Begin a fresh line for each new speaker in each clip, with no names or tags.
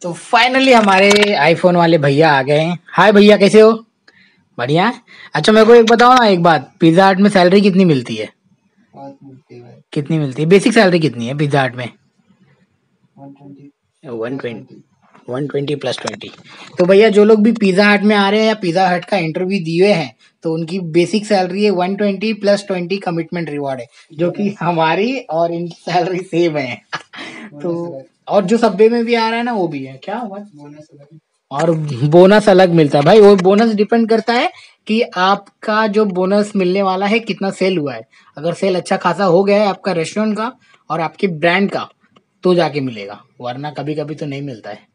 तो फाइनली हमारे आईफोन वाले भैया आ गए हैं। हाय भैया, कैसे हो? बढ़िया। अच्छा मेरे को एक बताओ ना, एक बात, पिज्जा हट में सैलरी कितनी मिलती है?
बहुत मिलती है भाई।
कितनी मिलती है? बेसिक सैलरी कितनी है पिज्जा हट में?
120
120। 120 + 20। तो भैया जो लोग भी पिज्जा हट में आ रहे हैं या पिज्जा हट का इंटरव्यू दिए हैं, तो उनकी बेसिक सैलरी है 120 + 20 कमिटमेंट रिवॉर्ड है, जो कि हमारी और इनकी सैलरी सेम है। तो और जो सब्वे में भी आ रहा है ना, वो भी है क्या हुआ? और बोनस अलग मिलता है भाई। वो बोनस डिपेंड करता है कि आपका जो बोनस मिलने वाला है कितना सेल हुआ है। अगर सेल अच्छा खासा हो गया है आपका रेस्टोरेंट का और आपके ब्रांड का, तो जाके मिलेगा, वरना कभी कभी तो नहीं मिलता है।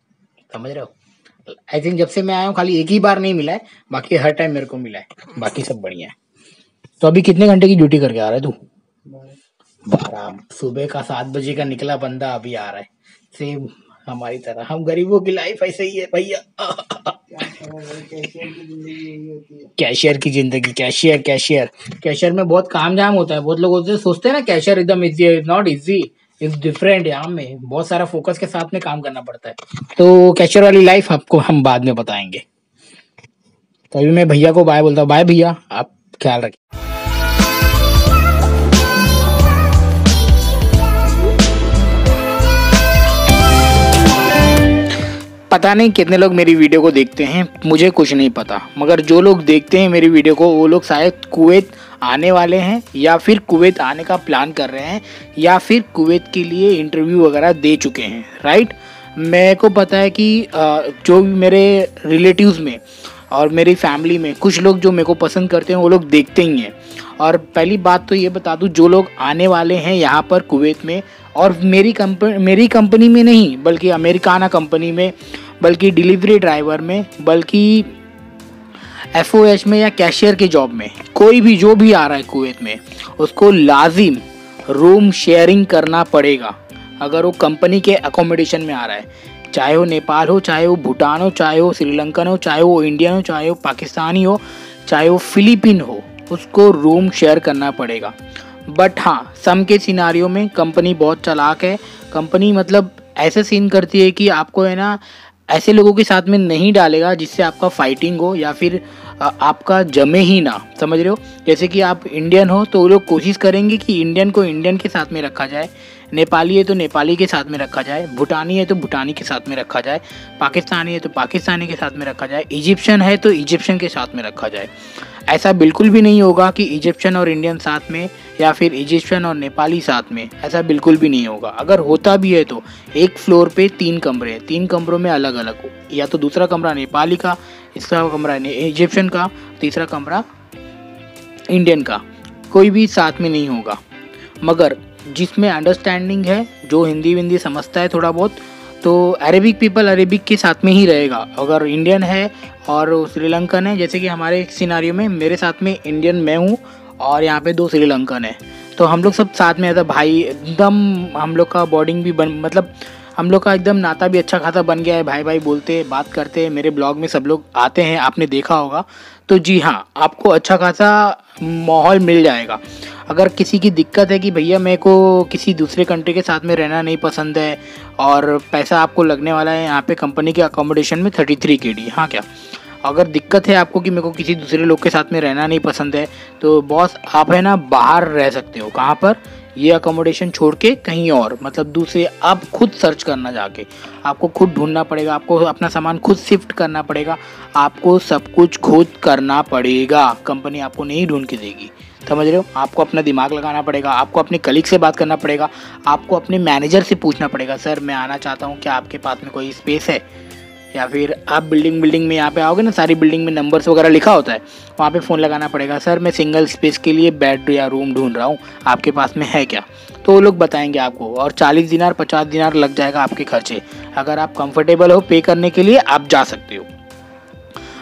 समझ रहे हो? आई थिंक जब से मैं आया हूँ खाली एक ही बार नहीं मिला है, बाकी हर टाइम मेरे को मिला है। बाकी सब बढ़िया है। तो अभी कितने घंटे की ड्यूटी करके आ रहा है तू? 12। सुबह का 7 बजे का निकला बंदा अभी आ रहा है। सेम हमारी तरह, हम गरीबों की लाइफ ऐसे ही है भैया। कैशियर की जिंदगी, कैशियर कैशियर कैशियर में बहुत काम जाम होता है। बहुत लोग होते सोचते हैं ना कैशियर एकदम इजी है। Not easy, it's different. यहाँ में बहुत सारा फोकस के साथ में काम करना पड़ता है। तो कैशियर वाली लाइफ आपको हम बाद में बताएंगे। तो अभी मैं भैया को बाय बोलता हूँ। बाय भैया, आप ख्याल रखिए। पता नहीं कितने लोग मेरी वीडियो को देखते हैं, मुझे कुछ नहीं पता, मगर जो लोग देखते हैं मेरी वीडियो को वो लोग शायद कुवैत आने वाले हैं, या फिर कुवैत आने का प्लान कर रहे हैं, या फिर कुवैत के लिए इंटरव्यू वगैरह दे चुके हैं। राइट? मेरे को पता है कि जो भी मेरे रिलेटिव्स में और मेरी फैमिली में कुछ लोग जो मेरे को पसंद करते हैं वो लोग देखते ही हैं। और पहली बात तो ये बता दूं, जो लोग आने वाले हैं यहाँ पर कुवैत में, और मेरी कंपनी में नहीं बल्कि अमेरिकाना कंपनी में, बल्कि डिलीवरी ड्राइवर में, बल्कि एफओएच में या कैशियर के जॉब में, कोई भी जो भी आ रहा है कुवैत में, उसको लाजिम रूम शेयरिंग करना पड़ेगा। अगर वो कंपनी के अकोमोडेशन में आ रहा है, चाहे वो नेपाल हो, चाहे वो भूटान हो, चाहे वो श्रीलंकन हो, चाहे वो इंडियन हो, चाहे वो पाकिस्तानी हो, चाहे वो फिलीपीन हो, उसको रूम शेयर करना पड़ेगा। बट हाँ, सम के सिनारियों में कंपनी बहुत चालाक है। कंपनी मतलब ऐसे सीन करती है कि आपको है ना ऐसे लोगों के साथ में नहीं डालेगा जिससे आपका फाइटिंग हो या फिर आपका जमे ही ना। समझ रहे हो? जैसे कि आप इंडियन हो तो वो लोग कोशिश करेंगे कि इंडियन को इंडियन के साथ में रखा जाए, नेपाली है तो नेपाली के साथ में रखा जाए, भूटानी है तो भूटानी के साथ में रखा जाए, पाकिस्तानी है तो पाकिस्तानी के साथ में रखा जाए, इजिप्शियन है तो इजिप्शियन के साथ में रखा जाए। ऐसा बिल्कुल भी नहीं होगा कि इजिप्शियन और इंडियन साथ में या फिर इजिप्शियन और नेपाली साथ में, ऐसा बिल्कुल भी नहीं होगा। अगर होता भी है तो एक फ्लोर पे 3 कमरे, 3 कमरों में अलग अलग हो, या तो दूसरा कमरा नेपाली का, इसका कमरा इजिप्शियन का, तीसरा कमरा इंडियन का, कोई भी साथ में नहीं होगा। मगर जिसमें अंडरस्टैंडिंग है, जो हिंदी विंदी समझता है थोड़ा बहुत, तो अरेबिक पीपल अरेबिक के साथ में ही रहेगा। अगर इंडियन है और श्रीलंकन है, जैसे कि हमारे सिनारियो में मेरे साथ में इंडियन मैं हूँ और यहाँ पे 2 श्रीलंकन है, तो हम लोग सब साथ में ऐसा भाई एकदम, हम लोग का बॉन्डिंग भी मतलब हम लोग का एकदम नाता भी अच्छा खासा बन गया है। भाई भाई बोलते बात करते हैं। मेरे ब्लॉग में सब लोग आते हैं, आपने देखा होगा। तो जी हाँ, आपको अच्छा खासा माहौल मिल जाएगा। अगर किसी की दिक्कत है कि भैया मेरे को किसी दूसरे कंट्री के साथ में रहना नहीं पसंद है और पैसा आपको लगने वाला है यहाँ पे कंपनी के अकोमोडेशन में 33 KD, हाँ क्या, अगर दिक्कत है आपको कि मेरे को किसी दूसरे लोग के साथ में रहना नहीं पसंद है, तो बॉस आप है ना बाहर रह सकते हो। कहाँ पर? ये अकोमोडेशन छोड़ के कहीं और, मतलब दूसरे, आप खुद सर्च करना जाके, आपको खुद ढूंढना पड़ेगा, आपको अपना सामान खुद शिफ्ट करना पड़ेगा, आपको सब कुछ खुद करना पड़ेगा। कंपनी आपको नहीं ढूंढ के देगी। समझ रहे हो? आपको अपना दिमाग लगाना पड़ेगा, आपको अपने कलीग से बात करना पड़ेगा, आपको अपने मैनेजर से पूछना पड़ेगा, सर मैं आना चाहता हूँ, क्या आपके पास में कोई स्पेस है? या फिर आप बिल्डिंग में यहाँ पे आओगे ना, सारी बिल्डिंग में नंबर्स वगैरह लिखा होता है, वहाँ पे फ़ोन लगाना पड़ेगा, सर मैं सिंगल स्पेस के लिए बेड या रूम ढूंढ रहा हूँ, आपके पास में है क्या? तो वो लोग बताएंगे आपको, और 40 दिनार 50 दिनार लग जाएगा आपके खर्चे। अगर आप कंफर्टेबल हो पे करने के लिए, आप जा सकते हो।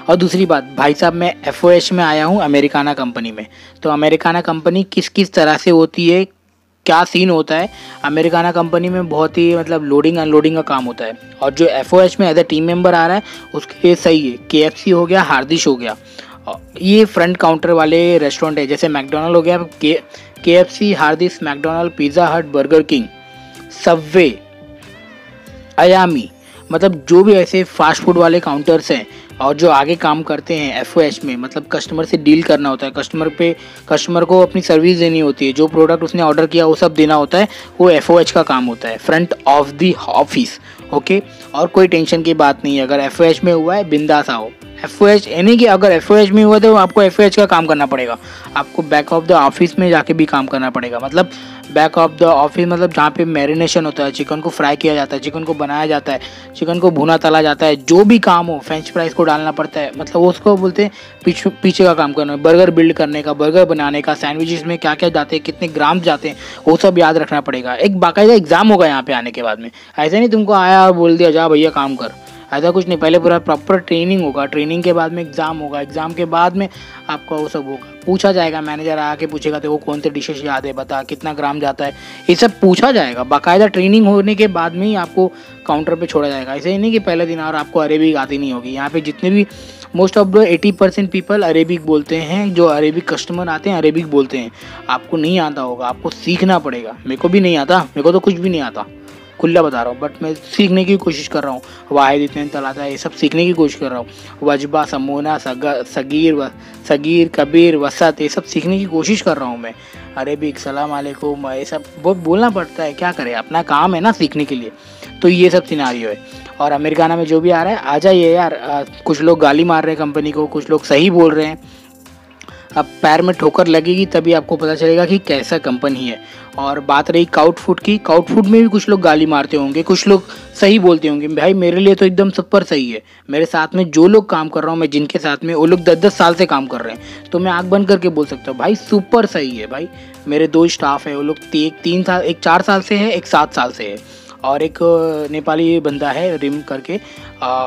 और दूसरी बात भाई साहब, मैं एफओएच में आया हूँ अमेरिकाना कंपनी में। तो अमेरिकाना कंपनी किस किस तरह से होती है, क्या सीन होता है? अमेरिकाना कंपनी में बहुत ही मतलब लोडिंग अनलोडिंग का काम होता है। और जो एफओएच में एज ए टीम मेंबर आ रहा है उसके लिए सही है। केएफसी हो गया, हार्दिश हो गया, ये फ्रंट काउंटर वाले रेस्टोरेंट है। जैसे मैकडोनल्ड हो गया, केएफसी, हार्दिश, मैकडोनल्ड, पिज़्ज़ा हट, बर्गर किंग, सबवे, अयामी, मतलब जो भी ऐसे फास्ट फूड वाले काउंटर्स हैं और जो आगे काम करते हैं FOH में, मतलब कस्टमर से डील करना होता है, कस्टमर को अपनी सर्विस देनी होती है, जो प्रोडक्ट उसने ऑर्डर किया वो सब देना होता है, वो FOH का काम होता है, front of the office. Okay, और कोई टेंशन की बात नहीं है, अगर FOH में हुआ है बिंदास आओ। FOH यानी कि अगर FOH में हुआ तो आपको FOH का काम करना पड़ेगा, आपको बैक ऑफ द ऑफिस में जाके भी काम करना पड़ेगा। मतलब बैक ऑफ द ऑफिस मतलब जहाँ पे मैरिनेशन होता है, चिकन को फ्राई किया जाता है, चिकन को बनाया जाता है, चिकन को भुना तला जाता है, जो भी काम हो, फ्रेंच फ्राइज को डालना पड़ता है, मतलब उसको बोलते हैं पीछे का काम करना, बर्गर बिल्ड करने का, बर्गर बनाने का, सैंडविचेस में क्या क्या जाते हैं, कितने ग्राम जाते हैं, वो सब याद रखना पड़ेगा। एक बाकायदा एग्जाम होगा यहाँ पे आने के बाद में, ऐसे नहीं तुमको आया और बोल दिया जा भैया काम कर, ऐसा कुछ नहीं। पहले पूरा प्रॉपर ट्रेनिंग होगा, ट्रेनिंग के बाद में एग्ज़ाम होगा, एग्ज़ाम के बाद में आपका वो सब होगा, पूछा जाएगा, मैनेजर आके पूछेगा तो वो कौन से डिशेस याद है, बता कितना ग्राम जाता है, ये सब पूछा जाएगा। बाकायदा ट्रेनिंग होने के बाद में ही आपको काउंटर पे छोड़ा जाएगा। ऐसे ही नहीं कि पहले दिन और आपको अरेबिक आती नहीं होगी। यहाँ पे जितने भी most of the 80% people Arabic बोलते हैं, जो अरेबिक कस्टमर आते हैं अरेबिक बोलते हैं। आपको नहीं आता होगा, आपको सीखना पड़ेगा। मेरे को भी नहीं आता, मेरे को तो कुछ भी नहीं आता, खुला बता रहा हूँ, बट मैं सीखने की कोशिश कर रहा हूँ। वाहिद इतने तलाता है, ये सब सीखने की कोशिश कर रहा हूँ। वजबा, समोना, सगीर, कबीर, वसत, ये सब सीखने की कोशिश कर रहा हूँ मैं। अरेबिक, सलाम अलैकुम, ये सब बहुत बोलना पड़ता है, क्या करें, अपना काम है ना सीखने के लिए। तो ये सब सिनारियो है। और अमेरिकाना में जो भी आ रहा है आ जाइए यार। कुछ लोग गाली मार रहे हैं कंपनी को, कुछ लोग सही बोल रहे हैं। अब पैर में ठोकर लगेगी तभी आपको पता चलेगा कि कैसा कंपनी है। और बात रही काउट फूड की, काउट फूड में भी कुछ लोग गाली मारते होंगे, कुछ लोग सही बोलते होंगे। भाई मेरे लिए तो एकदम सुपर सही है। मेरे साथ में जो लोग काम कर रहा हूँ, मैं जिनके साथ में, वो लोग 10-10 साल से काम कर रहे हैं, तो मैं आँख बंद करके बोल सकता हूँ भाई सुपर सही है। भाई मेरे 2 स्टाफ है, वो लोग एक 4 साल से है, एक 7 साल से है, और एक नेपाली बंदा है रिम करके,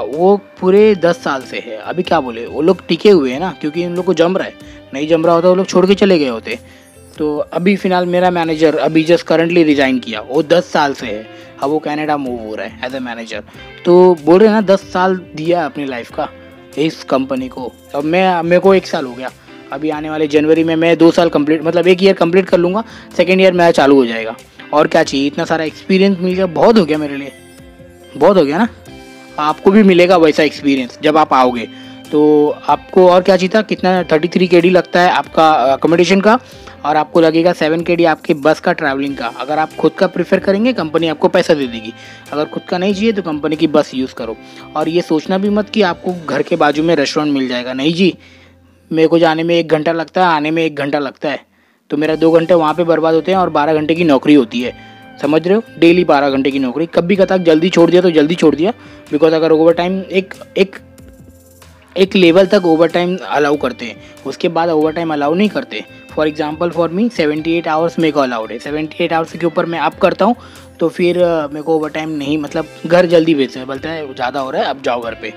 वो पूरे 10 साल से है। अभी क्या बोले, वो लोग टिके हुए हैं ना, क्योंकि उन लोग को जम रहा है। नहीं जम रहा होता वो लोग छोड़ के चले गए होते। तो अभी फ़िलहाल मेरा मैनेजर अभी जस्ट करंटली रिज़ाइन किया, वो 10 साल से है, अब वो कनाडा मूव हो रहा है एज ए मैनेजर। तो बोल रहे हैं ना 10 साल दिया अपनी लाइफ का इस कंपनी को। अब मेरे को 1 साल हो गया, अभी आने वाले जनवरी में मैं 2 साल कंप्लीट, मतलब 1 ईयर कंप्लीट कर लूँगा, सेकेंड ईयर मेरा चालू हो जाएगा। और क्या चाहिए, इतना सारा एक्सपीरियंस मिल गया, बहुत हो गया मेरे लिए, बहुत हो गया ना। आपको भी मिलेगा वैसा एक्सपीरियंस जब आप आओगे। तो आपको और क्या चाहिए था, कितना 33 KD लगता है आपका अकोमोडेशन का, और आपको लगेगा 7 KD आपके बस का ट्रैवलिंग का। अगर आप खुद का प्रेफर करेंगे कंपनी आपको पैसा दे देगी, अगर खुद का नहीं चाहिए तो कंपनी की बस यूज़ करो। और ये सोचना भी मत कि आपको घर के बाजू में रेस्टोरेंट मिल जाएगा, नहीं जी। मेरे को जाने में 1 घंटा लगता है, आने में 1 घंटा लगता है, तो मेरा 2 घंटे वहाँ पे बर्बाद होते हैं और 12 घंटे की नौकरी होती है, समझ रहे हो, डेली 12 घंटे की नौकरी। कभी कतक जल्दी छोड़ दिया तो जल्दी छोड़ दिया, बिकॉज अगर ओवर टाइम एक लेवल तक ओवर टाइम अलाउ करते हैं, उसके बाद ओवर टाइम अलाउ नहीं करते। For example for me 78 hours मेरे को अलाउड है, 78 आवर्स के ऊपर मैं अप करता हूँ तो फिर मेरे को ओवर टाइम नहीं, मतलब घर जल्दी भेजते हैं, बोलता है ज़्यादा हो रहा है अब जाओ घर पे।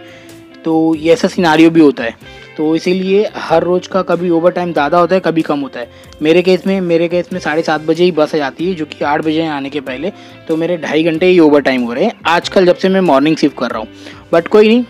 तो ये ऐसा सिनारियो भी होता है। तो इसीलिए हर रोज़ का कभी ओवर टाइम ज़्यादा होता है, कभी कम होता है। मेरे केस में 7:30 बजे ही बस आ जाती है, जो कि 8 बजे आने के पहले, तो मेरे 2.5 घंटे ही ओवर टाइम हो रहे हैं आजकल, जब से मैं मॉर्निंग शिफ्ट कर रहा हूँ। बट कोई नहीं,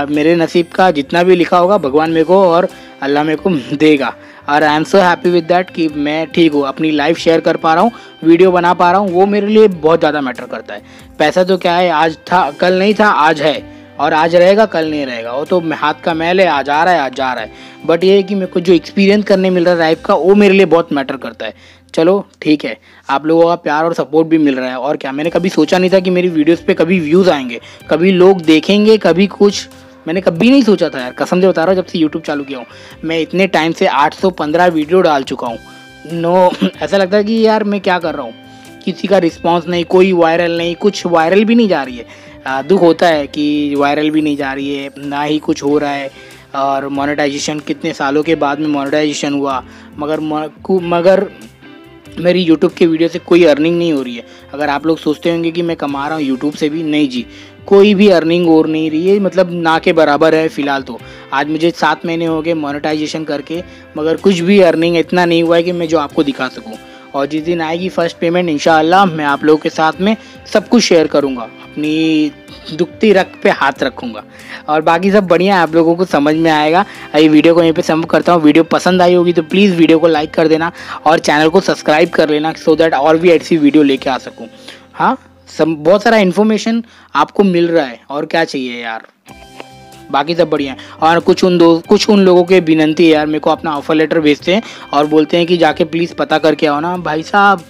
मेरे नसीब का जितना भी लिखा होगा भगवान मेरे को और अल्लाह मेरे को देगा। और I am so happy with that कि मैं ठीक हूँ, अपनी लाइफ शेयर कर पा रहा हूँ, वीडियो बना पा रहा हूँ, वो मेरे लिए बहुत ज़्यादा मैटर करता है। पैसा तो क्या है, आज था कल नहीं था, आज है, और आज रहेगा कल नहीं रहेगा, वो तो हाथ का मैल है, आज आ रहा है आज जा रहा है। बट ये है कि मेरे को जो एक्सपीरियंस करने मिल रहा है लाइफ का, वो मेरे लिए बहुत मैटर करता है। चलो ठीक है, आप लोगों का प्यार और सपोर्ट भी मिल रहा है, और क्या। मैंने कभी सोचा नहीं था कि मेरी वीडियोस पे कभी व्यूज़ आएंगे, कभी लोग देखेंगे, कभी कुछ, मैंने कभी नहीं सोचा था यार, कसम से बता रहा हूँ। जब से यूट्यूब चालू किया हूँ मैं, इतने टाइम से 815 वीडियो डाल चुका हूँ। ऐसा लगता है कि यार मैं क्या कर रहा हूँ, किसी का रिस्पॉन्स नहीं, कोई वायरल नहीं, कुछ वायरल भी नहीं जा रही है। दुख होता है कि वायरल भी नहीं जा रही है, ना ही कुछ हो रहा है। और मोनेटाइजेशन कितने सालों के बाद में मोनेटाइजेशन हुआ, मगर मेरी यूट्यूब के वीडियो से कोई अर्निंग नहीं हो रही है। अगर आप लोग सोचते होंगे कि मैं कमा रहा हूँ यूट्यूब से भी, नहीं जी, कोई भी अर्निंग हो नहीं रही है, मतलब ना के बराबर है फ़िलहाल। तो आज मुझे 7 महीने हो गए मोनेटाइजेशन करके, मगर कुछ भी अर्निंग इतना नहीं हुआ है कि मैं जो आपको दिखा सकूँ। और जिस दिन आएगी फर्स्ट पेमेंट, इंशाअल्लाह मैं आप लोगों के साथ में सब कुछ शेयर करूँगा, अपनी दुखती रग पे हाथ रखूँगा, और बाकी सब बढ़िया है, आप लोगों को समझ में आएगा। ये वीडियो को यहीं पे समाप्त करता हूँ। वीडियो पसंद आई होगी तो प्लीज़ वीडियो को लाइक कर देना और चैनल को सब्सक्राइब कर लेना, सो दैट और भी ऐसी वीडियो लेके आ सकूँ। हाँ, बहुत सारा इन्फॉर्मेशन आपको मिल रहा है, और क्या चाहिए यार। बाकी सब बढ़िया है। और कुछ उन लोगों के विनंती है यार, मेरे को अपना ऑफर लेटर भेजते हैं और बोलते हैं कि जाके प्लीज़ पता करके आओ ना। भाई साहब,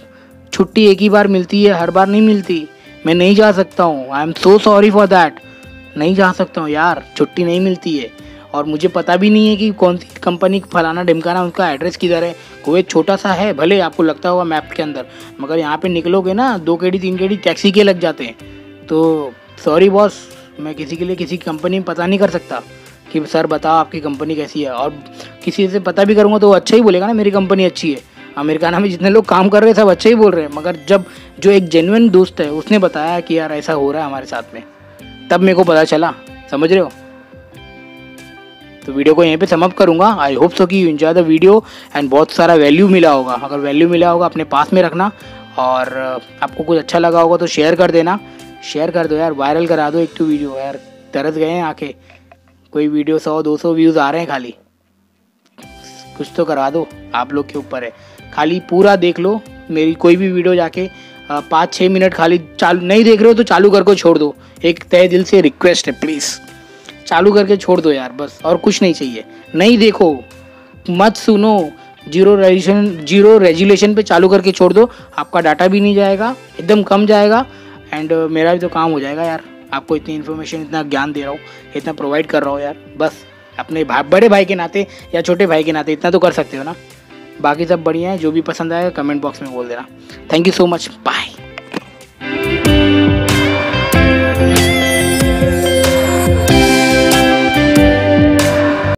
छुट्टी एक ही बार मिलती है, हर बार नहीं मिलती। मैं नहीं जा सकता हूँ, I am so sorry for that. नहीं जा सकता हूँ यार, छुट्टी नहीं मिलती है। और मुझे पता भी नहीं है कि कौन सी कंपनी फलाना ढिमकाना, उनका एड्रेस किधर है। कुवैत छोटा सा है, भले आपको लगता होगा मैप के अंदर, मगर यहाँ पे निकलोगे ना 2 केडी 3 केडी टैक्सी के लग जाते हैं। तो सॉरी बॉस, मैं किसी के लिए किसी कंपनी में पता नहीं कर सकता कि सर बताओ आपकी कंपनी कैसी है। और किसी से पता भी करूँगा तो वो अच्छा ही बोलेगा ना मेरी कंपनी अच्छी है। अमेरिकाना में जितने लोग काम कर रहे हैं सब अच्छे ही बोल रहे हैं, मगर जब जो एक जेन्युइन दोस्त है उसने बताया कि यार ऐसा हो रहा है हमारे साथ में, तब मेरे को पता चला। समझ रहे हो? तो वीडियो को यहीं पे समाप्त करूँगा। आई होप सो कि you enjoy the video and बहुत सारा वैल्यू मिला होगा। अगर वैल्यू मिला होगा अपने पास में रखना, और आपको कुछ अच्छा लगा होगा तो शेयर कर देना। शेयर कर दो यार, वायरल करा दो एक तो वीडियो यार। तरस गए हैं आके, कोई वीडियो 100-200 व्यूज़ आ रहे हैं खाली। कुछ तो करा दो, आप लोग के ऊपर है। खाली पूरा देख लो मेरी कोई भी वीडियो, जाके 5-6 मिनट खाली चालू नहीं देख रहे हो तो चालू करके छोड़ दो। एक तहे दिल से रिक्वेस्ट है, प्लीज़ चालू करके छोड़ दो यार, बस। और कुछ नहीं चाहिए। नहीं देखो, मत सुनो, जीरो रेजुलेशन पे चालू करके छोड़ दो। आपका डाटा भी नहीं जाएगा, एकदम कम जाएगा, एंड मेरा भी तो काम हो जाएगा यार। आपको इतनी इन्फॉर्मेशन, इतना ज्ञान दे रहा हूँ, इतना प्रोवाइड कर रहा हूँ यार। बस अपने बड़े भाई के नाते या छोटे भाई के नाते इतना तो कर सकते हो ना। बाकी सब बढ़िया है। जो भी पसंद आएगा कमेंट बॉक्स में बोल देना। Thank you so much, bye.